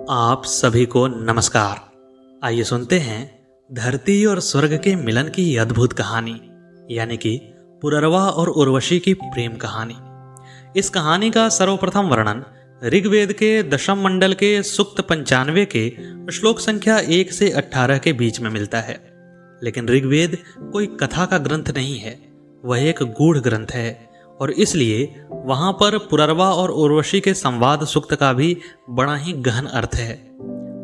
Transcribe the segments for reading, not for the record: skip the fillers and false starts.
आप सभी को नमस्कार। आइए सुनते हैं धरती और स्वर्ग के मिलन की अद्भुत कहानी, यानी कि पुररवा और उर्वशी की प्रेम कहानी। इस कहानी का सर्वप्रथम वर्णन ऋग्वेद के दशम मंडल के सूक्त 95 के श्लोक संख्या 1 से 18 के बीच में मिलता है। लेकिन ऋग्वेद कोई कथा का ग्रंथ नहीं है, वह एक गूढ़ ग्रंथ है और इसलिए वहां पर पुररवा और उर्वशी के संवाद सूक्त का भी बड़ा ही गहन अर्थ है।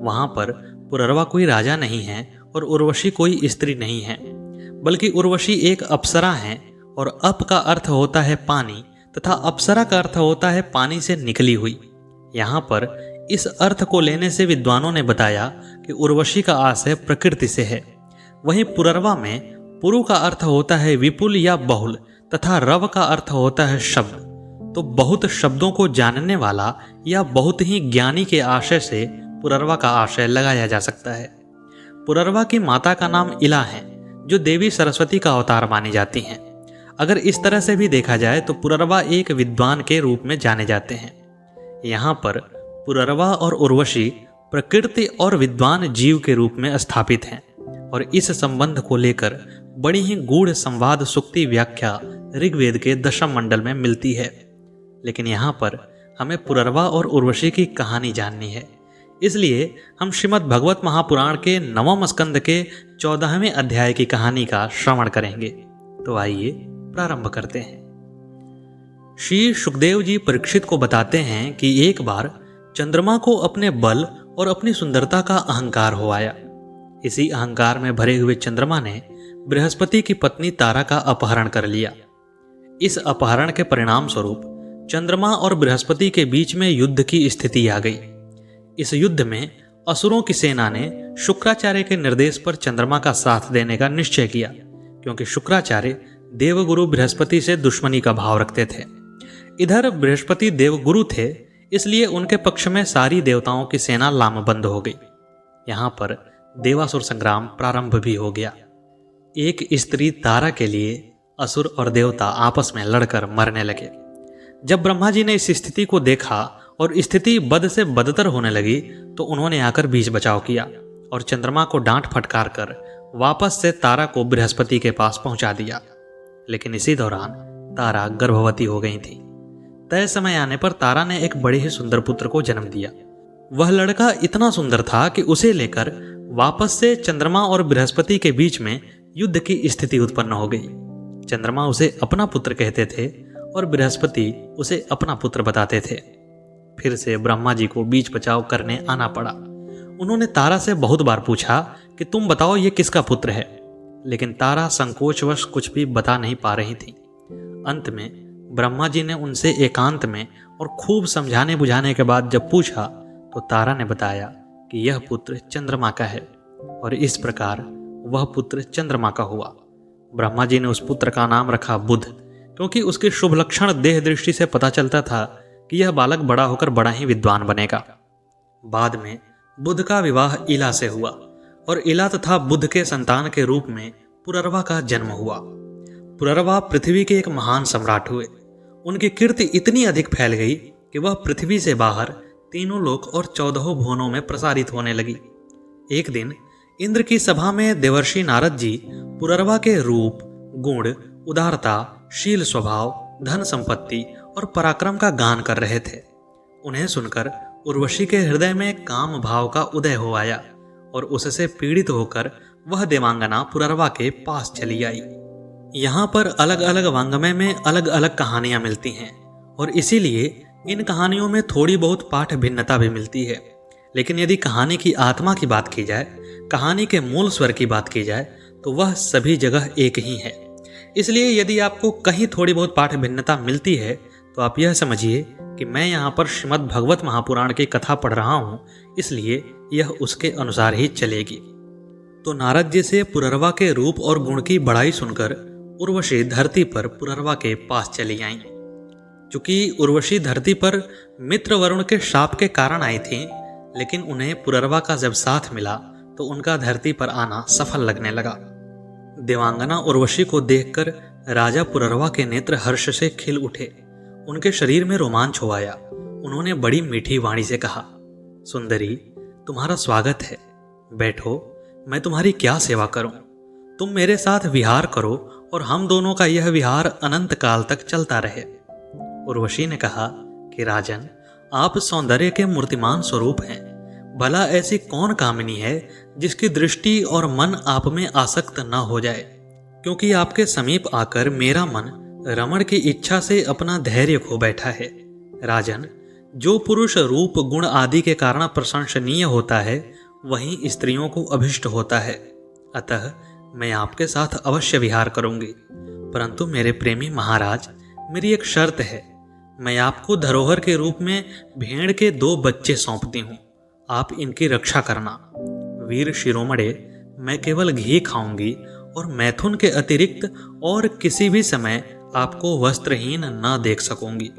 वहां पर पुररवा कोई राजा नहीं है और उर्वशी कोई स्त्री नहीं है, बल्कि उर्वशी एक अप्सरा है और अप का अर्थ होता है पानी तथा अप्सरा का अर्थ होता है पानी से निकली हुई। यहाँ पर इस अर्थ को लेने से विद्वानों ने बताया कि उर्वशी का आशय प्रकृति से है। वहीं पुररवा में पुरु का अर्थ होता है विपुल या बहुल तथा रव का अर्थ होता है शब्द। तो बहुत शब्दों को जानने वाला या बहुत ही ज्ञानी के आशय से पुररवा का आशय लगाया जा सकता है। पुररवा की माता का नाम इला है, जो देवी सरस्वती का अवतार मानी जाती हैं। अगर इस तरह से भी देखा जाए तो पुररवा एक विद्वान के रूप में जाने जाते हैं। यहाँ पर पुररवा और उर्वशी प्रकृति और विद्वान जीव के रूप में स्थापित हैं और इस संबंध को लेकर बड़ी ही गूढ़ संवाद सूक्ति व्याख्या ऋग्वेद के दशम मंडल में मिलती है। लेकिन यहाँ पर हमें पुररवा और उर्वशी की कहानी जाननी है, इसलिए हम श्रीमद् भगवत महापुराण के 9वें स्कंद के 14वें अध्याय की कहानी का श्रवण करेंगे। तो आइए प्रारंभ करते हैं। श्री सुखदेव जी परीक्षित को बताते हैं कि एक बार चंद्रमा को अपने बल और अपनी सुंदरता का अहंकार हो आया। इसी अहंकार में भरे हुए चंद्रमा ने बृहस्पति की पत्नी तारा का अपहरण कर लिया। इस अपहरण के परिणाम स्वरूप चंद्रमा और बृहस्पति के बीच में युद्ध की स्थिति आ गई। इस युद्ध में असुरों की सेना ने शुक्राचार्य के निर्देश पर चंद्रमा का साथ देने का निश्चय किया, क्योंकि शुक्राचार्य देवगुरु बृहस्पति से दुश्मनी का भाव रखते थे। इधर बृहस्पति देवगुरु थे, इसलिए उनके पक्ष में सारी देवताओं की सेना लामबंद हो गई। यहाँ पर देवासुर संग्राम प्रारंभ भी हो गया। एक स्त्री तारा के लिए असुर और देवता आपस में लड़कर मरने लगे। जब ब्रह्मा जी ने इस स्थिति को देखा और स्थिति बद से बदतर होने लगी, तो उन्होंने आकर बीच बचाव किया और चंद्रमा को डांट फटकार कर वापस से तारा को बृहस्पति के पास पहुंचा दिया। लेकिन इसी दौरान तारा गर्भवती हो गई थी। तय समय आने पर तारा ने एक बड़े ही सुंदर पुत्र को जन्म दिया। वह लड़का इतना सुंदर था कि उसे लेकर वापस से चंद्रमा और बृहस्पति के बीच में युद्ध की स्थिति उत्पन्न हो गई। चंद्रमा उसे अपना पुत्र कहते थे और बृहस्पति उसे अपना पुत्र बताते थे। फिर से ब्रह्मा जी को बीच बचाव करने आना पड़ा। उन्होंने तारा से बहुत बार पूछा कि तुम बताओ ये किसका पुत्र है, लेकिन तारा संकोचवश कुछ भी बता नहीं पा रही थी। अंत में ब्रह्मा जी ने उनसे एकांत में और खूब समझाने बुझाने के बाद जब पूछा, तो तारा ने बताया कि यह पुत्र चंद्रमा का है और इस प्रकार वह पुत्र चंद्रमा का हुआ। ब्रह्मा जी ने उस पुत्र का नाम रखा बुध, क्योंकि उसके शुभ लक्षण देह दृष्टि से पता चलता था कि यह बालक बड़ा होकर बड़ा ही विद्वान बनेगा। बाद में बुध का विवाह इला से हुआ और इला तथा बुध के संतान के रूप में पुररवा का जन्म हुआ। पुररवा पृथ्वी के एक महान सम्राट हुए। उनकी कीर्ति इतनी अधिक फैल गई कि वह पृथ्वी से बाहर तीनों लोक और 14 भुवनों में प्रसारित होने लगी। एक दिन इंद्र की सभा में देवर्षि नारद जी पुररवा के रूप, गुण, उदारता, शील स्वभाव, धन संपत्ति और पराक्रम का गान कर रहे थे। उन्हें सुनकर उर्वशी के हृदय में काम भाव का उदय हो आया और उससे पीड़ित होकर वह देवांगना पुररवा के पास चली आई। यहाँ पर अलग अलग वांग्मय में अलग अलग कहानियां मिलती हैं और इसीलिए इन कहानियों में थोड़ी बहुत पाठ भिन्नता भी मिलती है। लेकिन यदि कहानी की आत्मा की बात की जाए, कहानी के मूल स्वर की बात की जाए, तो वह सभी जगह एक ही है। इसलिए यदि आपको कहीं थोड़ी बहुत पाठ भिन्नता मिलती है, तो आप यह समझिए कि मैं यहाँ पर श्रीमद् भगवत महापुराण की कथा पढ़ रहा हूँ, इसलिए यह उसके अनुसार ही चलेगी। तो नारद जी से पुररवा के रूप और गुण की बड़ाई सुनकर उर्वशी धरती पर पुररवा के पास चली आईं। चूंकि उर्वशी धरती पर मित्र वरुण के शाप के कारण आई थी, लेकिन उन्हें पुररवा का जब साथ मिला तो उनका धरती पर आना सफल लगने लगा। देवांगना उर्वशी को देखकर राजा पुररवा के नेत्र हर्ष से खिल उठे। उनके शरीर में रोमांच हो आया। उन्होंने बड़ी मीठी वाणी से कहा, सुंदरी, तुम्हारा स्वागत है। बैठो, मैं तुम्हारी क्या सेवा करूं? तुम मेरे साथ विहार करो और हम दोनों का यह विहार अनंत काल तक चलता रहे। उर्वशी ने कहा कि राजन, आप सौंदर्य के मूर्तिमान स्वरूप हैं। भला ऐसी कौन कामिनी है जिसकी दृष्टि और मन आप में आसक्त न हो जाए? क्योंकि आपके समीप आकर मेरा मन रमण की इच्छा से अपना धैर्य खो बैठा है। राजन, जो पुरुष रूप गुण आदि के कारण प्रशंसनीय होता है वही स्त्रियों को अभिष्ट होता है। अतः मैं आपके साथ अवश्य विहार करूंगी, परंतु मेरे प्रेमी महाराज, मेरी एक शर्त है। मैं आपको धरोहर के रूप में भेड़ के 2 बच्चे सौंपती हूँ। आप इनकी रक्षा करना। वीर शिरोमणे, मैं केवल घी खाऊंगी और मैथुन के अतिरिक्त और किसी भी समय आपको वस्त्रहीन न देख सकूंगी।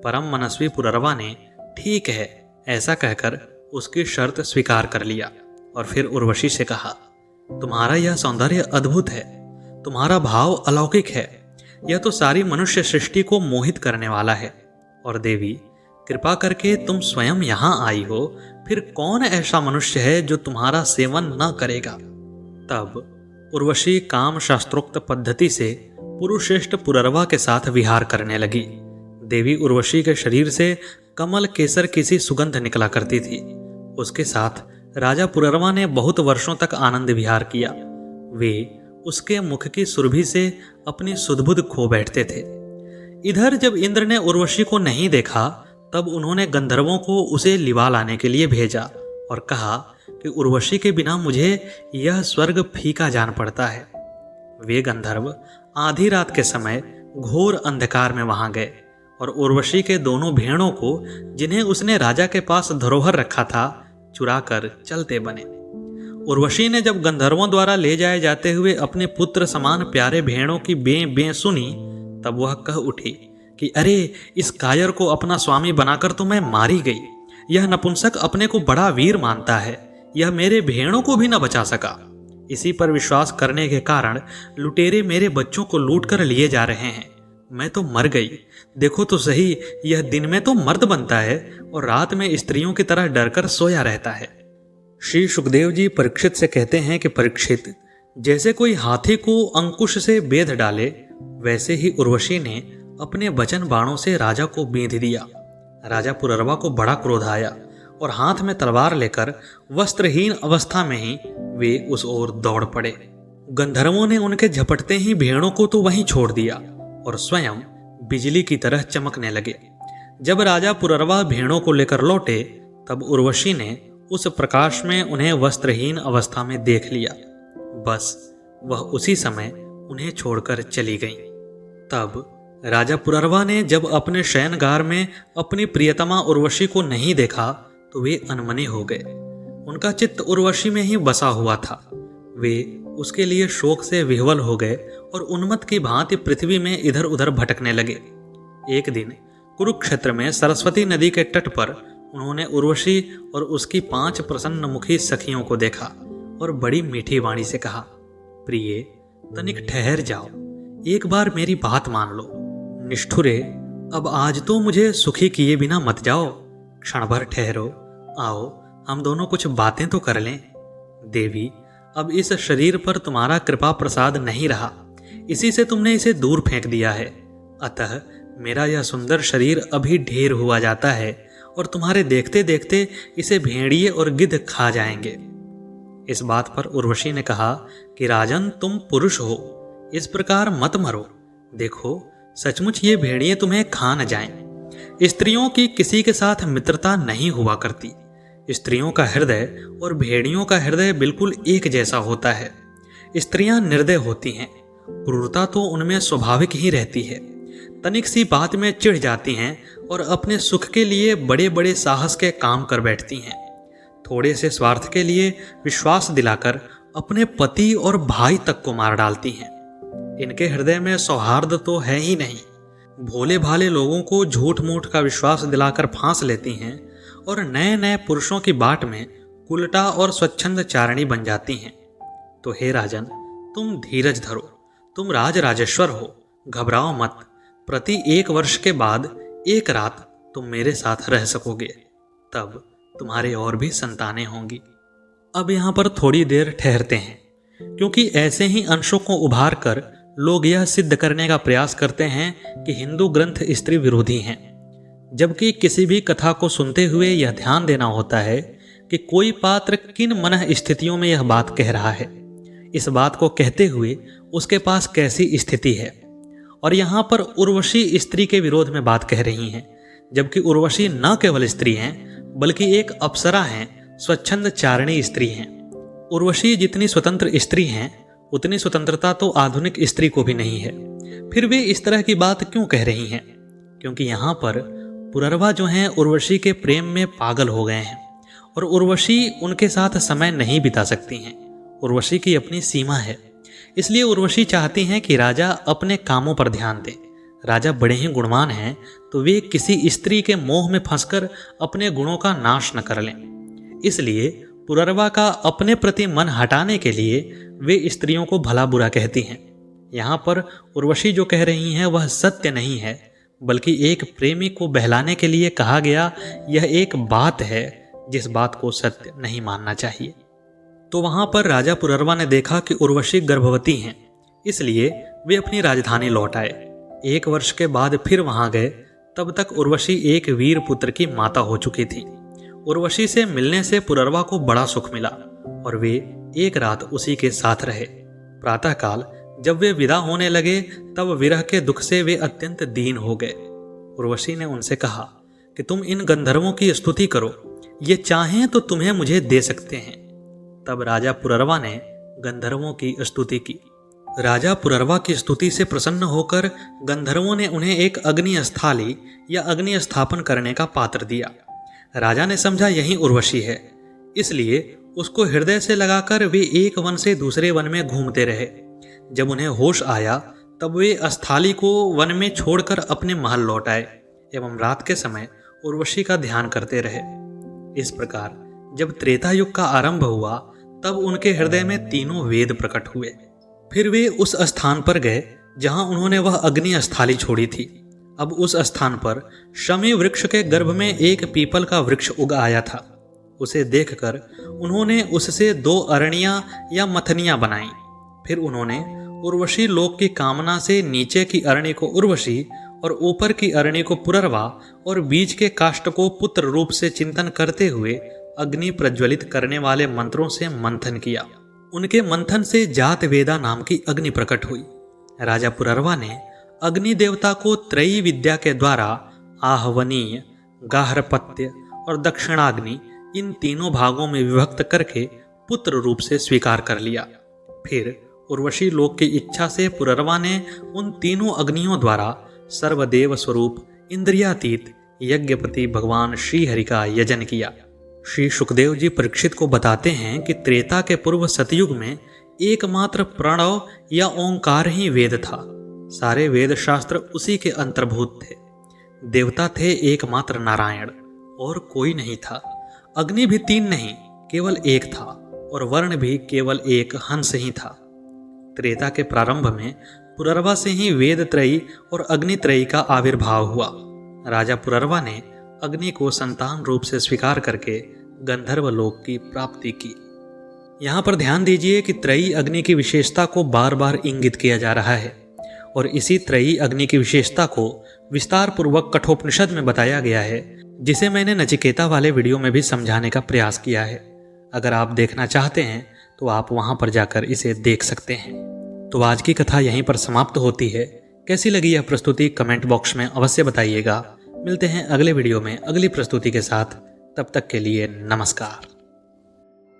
परम मनस्वी पुररवा ने ठीक है ऐसा कहकर उसकी शर्त स्वीकार कर लिया और फिर उर्वशी से कहा, तुम्हारा यह सौंदर्य अद्भुत है, तुम्हारा भाव अलौकिक है, यह तो सारी मनुष्य सृष्टि को मोहित करने वाला है। और देवी, कृपा करके तुम स्वयं यहाँ आई हो, फिर कौन ऐसा मनुष्य है जो तुम्हारा सेवन न करेगा? तब उर्वशी काम शास्त्रोक्त पद्धति से पुरुश्रेष्ठ पुररवा के साथ विहार करने लगी। देवी उर्वशी के शरीर से कमल केसर किसी सुगंध निकला करती थी। उसके साथ राजा पुररवा ने बहुत वर्षों तक आनंद विहार किया। वे उसके मुख की सुरभि से अपनी सुधबुध खो बैठते थे। इधर जब इंद्र ने उर्वशी को नहीं देखा तब उन्होंने गंधर्वों को उसे लिवा लाने के लिए भेजा और कहा कि उर्वशी के बिना मुझे यह स्वर्ग फीका जान पड़ता है। वे गंधर्व आधी रात के समय घोर अंधकार में वहां गए और उर्वशी के दोनों भेड़ों को, जिन्हें उसने राजा के पास धरोहर रखा था, चुराकर चलते बने। उर्वशी ने जब गंधर्वों द्वारा ले जाए जाते हुए अपने पुत्र समान प्यारे भेड़ों की बें बें सुनी तब वह कह उठी कि अरे, इस कायर को अपना स्वामी बनाकर तो मैं मारी गई। यह नपुंसक अपने को बड़ा वीर मानता है, यह मेरे भेड़ों को भी न बचा सका। इसी पर विश्वास करने के कारण लुटेरे मेरे बच्चों को लूट कर लिए जा रहे हैं। मैं तो मर गई। देखो तो सही, यह दिन में तो मर्द बनता है और रात में स्त्रियों की तरह डरकर सोया रहता है। श्री सुखदेव जी परीक्षित से कहते हैं कि परीक्षित, जैसे कोई हाथी को अंकुश से बेध डाले, वैसे ही उर्वशी ने अपने वचन बाणों से राजा को बेंध दिया। राजा पुररवा को बड़ा क्रोध आया और हाथ में तलवार लेकर वस्त्रहीन अवस्था में ही वे उस ओर दौड़ पड़े। गंधर्वों ने उनके झपटते ही भेड़ों को तो वहीं छोड़ दिया और स्वयं बिजली की तरह चमकने लगे। जब राजा पुररवा भेड़ों को लेकर लौटे तब उर्वशी ने उस प्रकाश में उन्हें वस्त्रहीन अवस्था में देख लिया। बस वह उसी समय उन्हें छोड़कर चली गईं। तब राजा पुररवा ने जब अपने शयनगार में अपनी प्रियतमा उर्वशी को नहीं देखा तो वे अनमने हो गए। उनका चित्त उर्वशी में ही बसा हुआ था। वे उसके लिए शोक से विह्वल हो गए और उन्मत्त की भांति पृथ्वी में इधर उधर भटकने लगे। एक दिन कुरुक्षेत्र में सरस्वती नदी के तट पर उन्होंने उर्वशी और उसकी 5 प्रसन्नमुखी सखियों को देखा और बड़ी मीठी वाणी से कहा, प्रिय, तनिक ठहर जाओ, एक बार मेरी बात मान लो। निष्ठुरे, अब आज तो मुझे सुखी किए बिना मत जाओ। क्षण भर ठहरो, आओ हम दोनों कुछ बातें तो कर लें। देवी, अब इस शरीर पर तुम्हारा कृपा प्रसाद नहीं रहा, इसी से तुमने इसे दूर फेंक दिया है। अतः मेरा यह सुंदर शरीर अभी ढेर हुआ जाता है और तुम्हारे देखते देखते इसे भेड़िए और गिद्ध खा जाएंगे। इस बात पर उर्वशी ने कहा कि राजन, तुम पुरुष हो, इस प्रकार मत मरो। देखो, सचमुच ये भेड़िए तुम्हें खा न जाएं। स्त्रियों की किसी के साथ मित्रता नहीं हुआ करती। स्त्रियों का हृदय और भेड़ियों का हृदय बिल्कुल एक जैसा होता है। स्त्रियां निर्दय होती हैं, क्रूरता तो उनमें स्वाभाविक ही रहती है। तनिक सी बात में चिढ़ जाती हैं और अपने सुख के लिए बड़े बड़े साहस के काम कर बैठती हैं। थोड़े से स्वार्थ के लिए विश्वास दिलाकर अपने पति और भाई तक को मार डालती हैं। इनके हृदय में सौहार्द तो है ही नहीं। भोले भाले लोगों को झूठ मूठ का विश्वास दिलाकर फांस लेती हैं और नए नए पुरुषों की बाट में कुलटा और स्वच्छंद चारणी बन जाती हैं। तो हे राजन, तुम धीरज धरो, तुम राज राजेश्वर हो, घबराओ मत। प्रति 1 वर्ष के बाद एक रात तुम मेरे साथ रह सकोगे। तब तुम्हारे और भी संतानें होंगी। अब यहाँ पर थोड़ी देर ठहरते हैं, क्योंकि ऐसे ही अंशों को उभार कर लोग यह सिद्ध करने का प्रयास करते हैं कि हिंदू ग्रंथ स्त्री विरोधी हैं, जबकि किसी भी कथा को सुनते हुए यह ध्यान देना होता है कि कोई पात्र किन मन स्थितियों में यह बात कह रहा है, इस बात को कहते हुए उसके पास कैसी स्थिति है। और यहाँ पर उर्वशी स्त्री के विरोध में बात कह रही हैं, जबकि उर्वशी न केवल स्त्री हैं बल्कि एक अप्सरा हैं, स्वच्छंद चारणी स्त्री हैं। उर्वशी जितनी स्वतंत्र स्त्री हैं उतनी स्वतंत्रता तो आधुनिक स्त्री को भी नहीं है। फिर वे इस तरह की बात क्यों कह रही हैं? क्योंकि यहाँ पर पुररवा जो हैं उर्वशी के प्रेम में पागल हो गए हैं और उर्वशी उनके साथ समय नहीं बिता सकती हैं। उर्वशी की अपनी सीमा है, इसलिए उर्वशी चाहती हैं कि राजा अपने कामों पर ध्यान दें। राजा बड़े ही गुणवान हैं, तो वे किसी स्त्री के मोह में फंसकर अपने गुणों का नाश न कर लें। इसलिए पुररवा का अपने प्रति मन हटाने के लिए वे स्त्रियों को भला बुरा कहती हैं। यहाँ पर उर्वशी जो कह रही हैं वह सत्य नहीं है, बल्कि एक प्रेमी को बहलाने के लिए कहा गया यह एक बात है जिस बात को सत्य नहीं मानना चाहिए। तो वहाँ पर राजा पुररवा ने देखा कि उर्वशी गर्भवती हैं, इसलिए वे अपनी राजधानी लौट आए। 1 वर्ष के बाद फिर वहाँ गए, तब तक उर्वशी एक वीर पुत्र की माता हो चुकी थी। उर्वशी से मिलने से पुररवा को बड़ा सुख मिला और वे एक रात उसी के साथ रहे। प्रातःकाल जब वे विदा होने लगे तब विरह के दुख से वे अत्यंत दीन हो गए। उर्वशी ने उनसे कहा कि तुम इन गंधर्वों की स्तुति करो, ये चाहें तो तुम्हें मुझे दे सकते हैं। तब राजा पुररवा ने गंधर्वों की स्तुति की। राजा पुररवा की स्तुति से प्रसन्न होकर गंधर्वों ने उन्हें एक अग्नि स्थाली या अग्नि स्थापन करने का पात्र दिया। राजा ने समझा यही उर्वशी है, इसलिए उसको हृदय से लगाकर वे एक वन से दूसरे वन में घूमते रहे। जब उन्हें होश आया तब वे स्थाली को वन में छोड़कर अपने महल लौट आए एवं रात के समय उर्वशी का ध्यान करते रहे। इस प्रकार जब त्रेता युग का आरंभ हुआ तब उनके हृदय में तीनों वेद प्रकट हुए। फिर वे उस स्थान पर गए जहां उन्होंने वह अग्नि स्थाली छोड़ी थी। अब उस स्थान पर शमी वृक्ष के गर्भ में एक पीपल का वृक्ष उग आया था। उसे देखकर उन्होंने उससे 2 अरणियां या मथनियां बनाई। फिर उन्होंने उर्वशी लोक की कामना से नीचे की अरणी को उर्वशी और ऊपर की अरणी को पुररवा और बीच के काष्ठ को पुत्र रूप से चिंतन करते हुए अग्नि प्रज्वलित करने वाले मंत्रों से मंथन किया। उनके मंथन से जात वेदा नाम की अग्नि प्रकट हुई। राजा पुररवा ने अग्नि देवता को त्रयी विद्या के द्वारा आहवनीय, गार्हपत्य और दक्षिणाग्नि इन तीनों भागों में विभक्त करके पुत्र रूप से स्वीकार कर लिया। फिर उर्वशी लोक की इच्छा से पुररवा ने उन तीनों अग्नियों द्वारा सर्वदेव स्वरूप इंद्रियातीत यज्ञपति भगवान श्रीहरि का यजन किया। श्री सुखदेव जी परीक्षित को बताते हैं कि त्रेता के पूर्व सतयुग में एकमात्र प्रणव या ओंकार ही वेद था। सारे वेद शास्त्र उसी के अंतर्भूत थे। देवता थे एकमात्र नारायण और कोई नहीं था। अग्नि भी 3 नहीं, केवल एक था और वर्ण भी केवल एक हंस ही था। त्रेता के प्रारंभ में पुररवा से ही वेद त्रयी और अग्नि त्रयी का आविर्भाव हुआ। राजा पुररवा ने अग्नि को संतान रूप से स्वीकार करके गंधर्व लोक की प्राप्ति की। यहाँ पर ध्यान दीजिए कि त्रयी अग्नि की विशेषता को बार बार इंगित किया जा रहा है और इसी त्रयी अग्नि की विशेषता को विस्तार पूर्वक कठोपनिषद में बताया गया है, जिसे मैंने नचिकेता वाले वीडियो में भी समझाने का प्रयास किया है। अगर आप देखना चाहते हैं तो आप वहां पर जाकर इसे देख सकते हैं। तो आज की कथा यहीं पर समाप्त होती है। कैसी लगी यह प्रस्तुति कमेंट बॉक्स में अवश्य बताइएगा। मिलते हैं अगले वीडियो में अगली प्रस्तुति के साथ। तब तक के लिए नमस्कार।